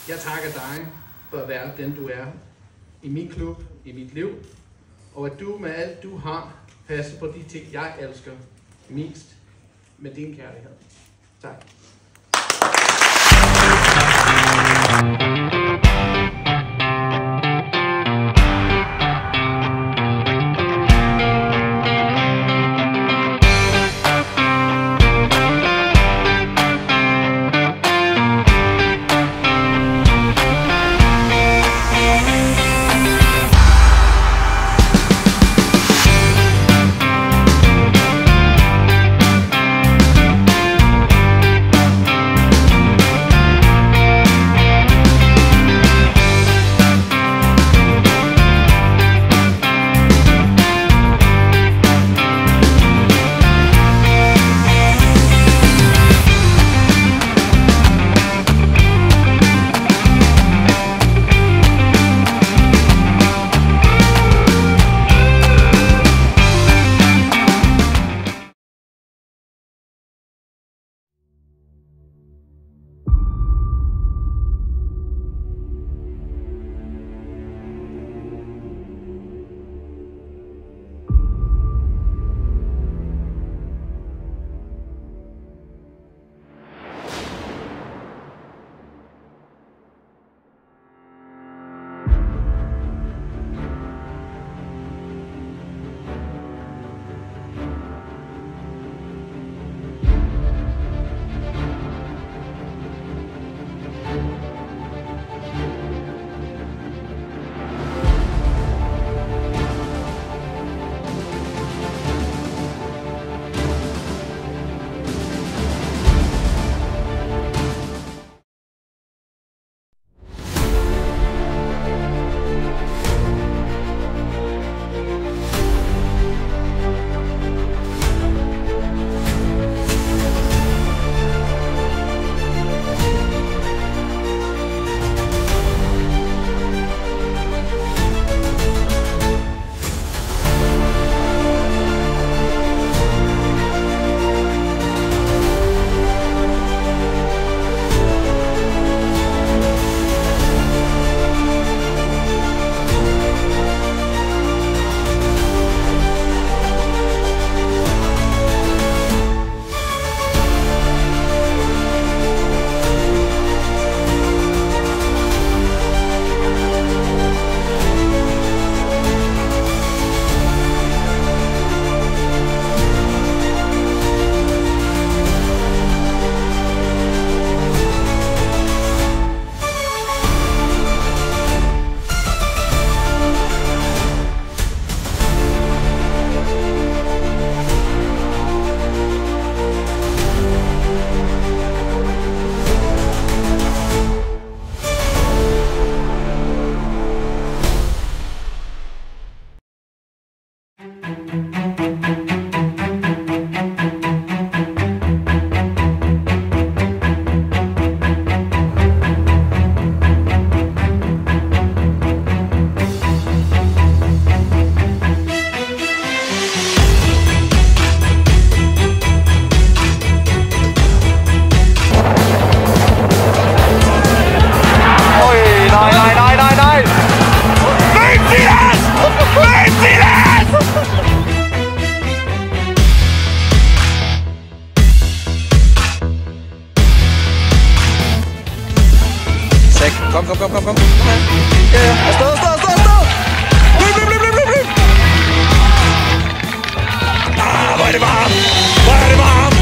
Jeg takker dig for at være den, du er i min klub, i mit liv, og at du med alt, du har, passer på de ting, jeg elsker mest med din kærlighed. Tak. Kom. Ja. Stå. Løb. Hvor er det varmt.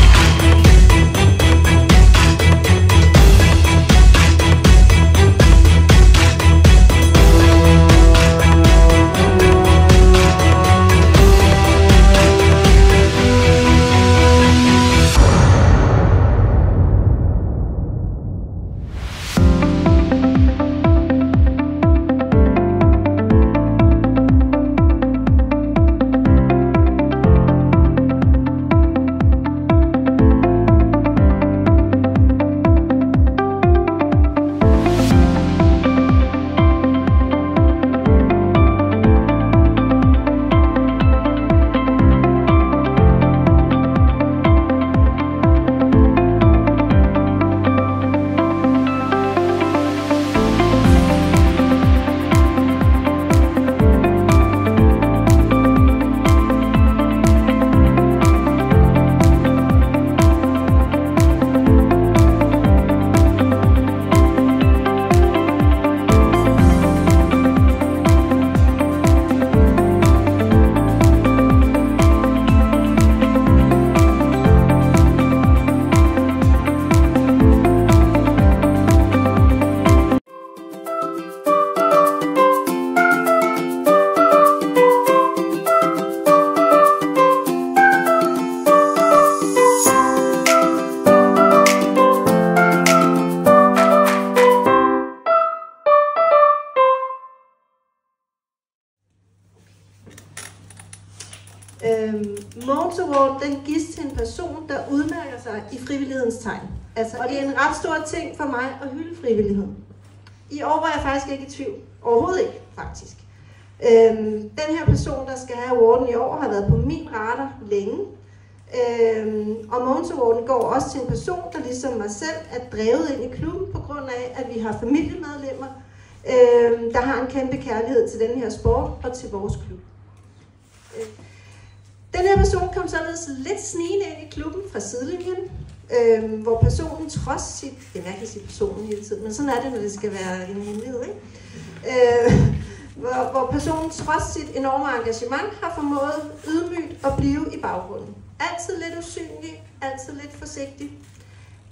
Mogens Award, den gives til en person, der udmærker sig i frivillighedens tegn. Altså, og det er en ret stor ting for mig at hylde frivilligheden. I år var jeg faktisk ikke i tvivl. Overhovedet ikke, faktisk. Den her person, der skal have awarden i år, har været på min radar længe. Og Mogens Awarden går også til en person, der ligesom mig selv er drevet ind i klubben på grund af, at vi har familiemedlemmer, der har en kæmpe kærlighed til den her sport og til vores klub. Den her person kom således lidt snigende ind i klubben fra sidelinjen, hvor personen trods sit, det er mærkeligt at sige personen hele tiden, men sådan er det, når det skal være en hemmelighed, ikke? Hvor personen trods sit enorme engagement har formået ydmygt at blive i baggrunden. Altid lidt usynlig, altid lidt forsigtig.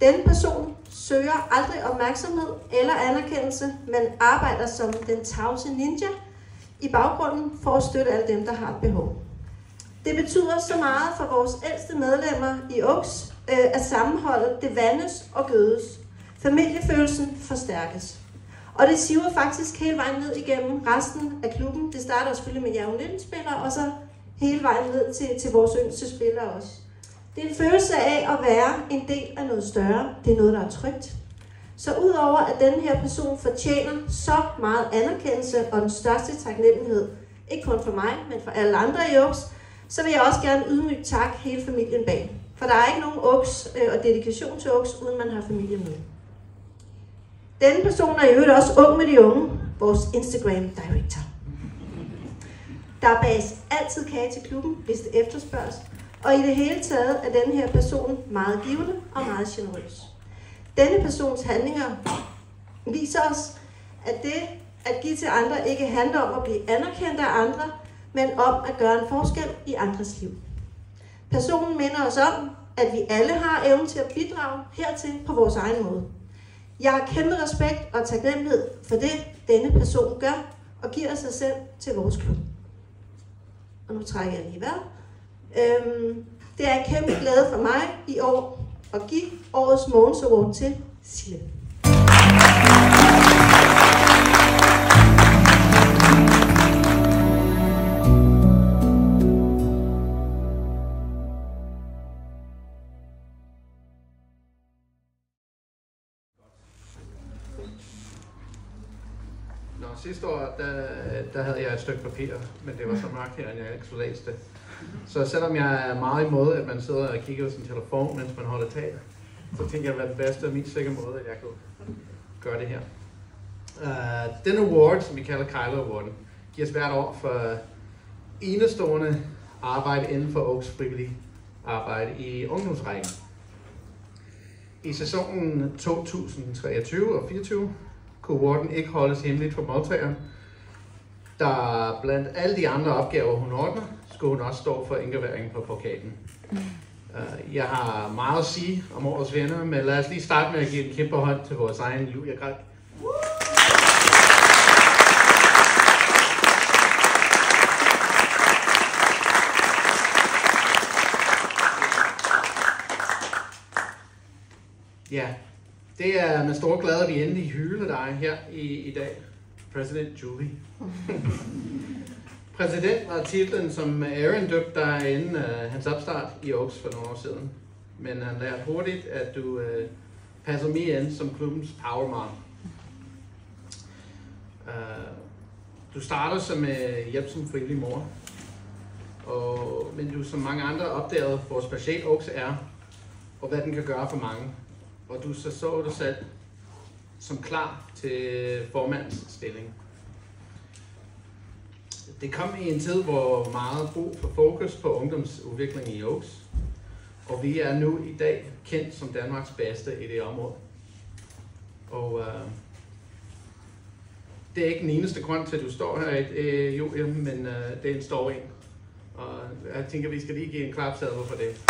Denne person søger aldrig opmærksomhed eller anerkendelse, men arbejder som den tavse ninja i baggrunden for at støtte alle dem, der har et behov. Det betyder så meget for vores ældste medlemmer i OAKS, at sammenholdet det vandes og gødes. Familiefølelsen forstærkes. Og det siver faktisk hele vejen ned igennem resten af klubben. Det starter selvfølgelig med jer 19-spillere, og så hele vejen ned til vores yngste spillere også. Det er en følelse af at være en del af noget større. Det er noget, der er trygt. Så udover at denne her person fortjener så meget anerkendelse og den største taknemmelighed, ikke kun for mig, men for alle andre i OAKS, så vil jeg også gerne ydmygt takke hele familien bag. For der er ikke nogen OAKS og dedikation til OAKS, uden man har familie med. Denne person er i øvrigt også ung med de unge, vores Instagram director. Der bages altid kage til klubben, hvis det efterspørges, og i det hele taget er denne her person meget givende og meget generøs. Denne persons handlinger viser os, at det at give til andre ikke handler om at blive anerkendt af andre, men om at gøre en forskel i andres liv. Personen minder os om, at vi alle har evnen til at bidrage hertil på vores egen måde. Jeg har kæmpe respekt og taknemmelighed for det, denne person gør og giver sig selv til vores klub. Og nu trækker jeg lige vejret. Det er en kæmpe glæde for mig i år at give årets Mogens Award til Sille. Sidste år, der havde jeg et stykke papir, men det var så mørkt her, at jeg ikke skulle læse det. Så selvom jeg er meget imod, at man sidder og kigger på sin telefon, mens man holder tale, så tænker jeg, at det er den bedste og mest sikre måde, at jeg kan gøre det her. Den award, som vi kalder Kyler Awarden, gives hvert år for enestående arbejde inden for OAKS frivillige arbejde i ungdomsrækken. I sæsonen 2023 og 2024 kunne awarden ikke holdes hemmeligt for modtageren, der blandt alle de andre opgaver, hun ordner, skulle hun også stå for indgraveringen på pokalen. Jeg har meget at sige om årets vinder, men lad os lige starte med at give en kæmpe hånd til vores egen Julia Greg. Ja, det er med stor glæde, at vi endelig hylder dig her i dag, Præsident Julie. Præsident var titlen, som Aaron døbte dig inden hans opstart i OAKS for nogle år siden. Men han lærte hurtigt, at du passer mig ind som klubbens powerman. Du starter som hjælp som frivillig mor, men du som mange andre opdagede, hvor specielt OAKS er, og hvad den kan gøre for mange. Og du så dig selv som klar til formandens stilling. Det kom i en tid, hvor meget brug for fokus på ungdomsudvikling i OAKS, og vi er nu i dag kendt som Danmarks bedste i det område. Og det er ikke den eneste grund til, at du står her, Julia, men det er en stor en. Og jeg tænker, vi skal lige give en klapsalve for det.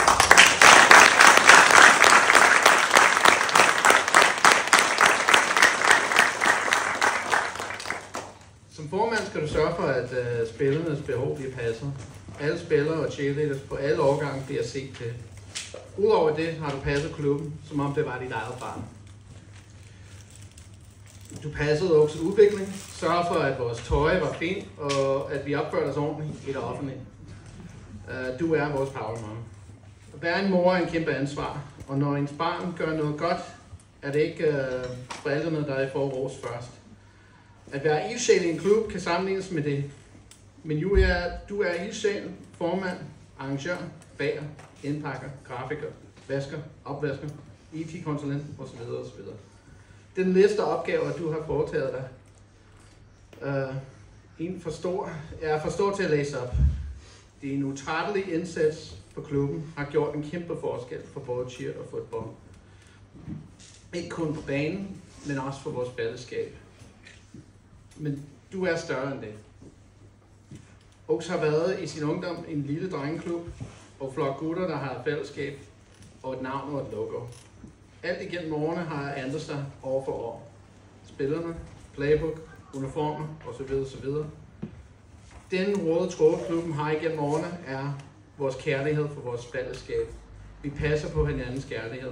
Som formand skal du sørge for, at spillernes behov bliver passet. Alle spillere og cheerleaders på alle årgange bliver set til. Udover det har du passet klubben, som om det var dit eget barn. Du passede også udvikling, sørge for, at vores tøj var fint, og at vi opførte os ordentligt i det offentlige. Du er vores power mom. At være en mor er en kæmpe ansvar, og når ens barn gør noget godt, er det ikke forældrene, der får ros først. At være ildsjæl i en klub kan sammenlignes med det. Men Julia, du er ildsjæl, formand, arrangør, bager, indpakker, grafiker, vasker, opvasker, IT-konsulent osv. osv. Den liste af opgaver, du har foretaget dig, er for stor til at læse op. Din utrættelige indsats for klubben har gjort en kæmpe forskel for både cheer og fodbold. Ikke kun på banen, men også for vores fællesskab. Men du er større end det. Oaks har været i sin ungdom en lille drengeklub, og flok gutter, der har et fællesskab, og et navn og et logo. Alt igennem årene har ændret sig år for år. Spillerne, playbook, uniformer osv. osv. Den røde tråd, klubben har igennem årene, er vores kærlighed for vores fællesskab. Vi passer på hinandens kærlighed.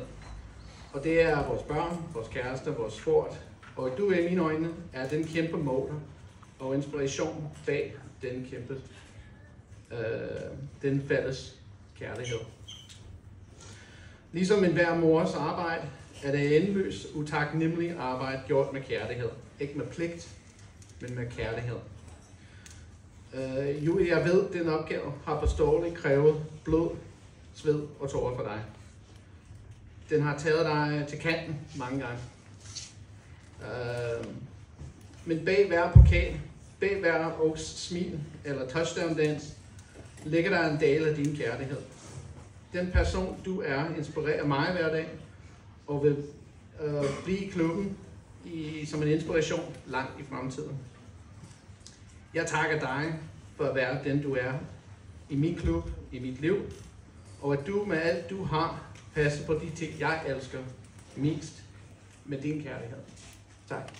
Og det er vores børn, vores kærester, vores sport. Og du i mine øjne er den kæmpe motor og inspiration bag den fælles kærlighed. Ligesom enhver mors arbejde, er det endeløst utaknemmelig arbejde gjort med kærlighed. Ikke med pligt, men med kærlighed. Jeg ved, at den opgave har forståeligt krævet blod, sved og tårer for dig. Den har taget dig til kanten mange gange. Men bag hver pokal, bag hver Oaks smil eller touchdown dance, ligger der en del af din kærlighed. Den person, du er, inspirerer mig hver dag og vil blive i klubben som en inspiration langt i fremtiden. Jeg takker dig for at være den, du er i min klub, i mit liv, og at du med alt, du har, passer på de ting, jeg elsker mest med din kærlighed. Tak.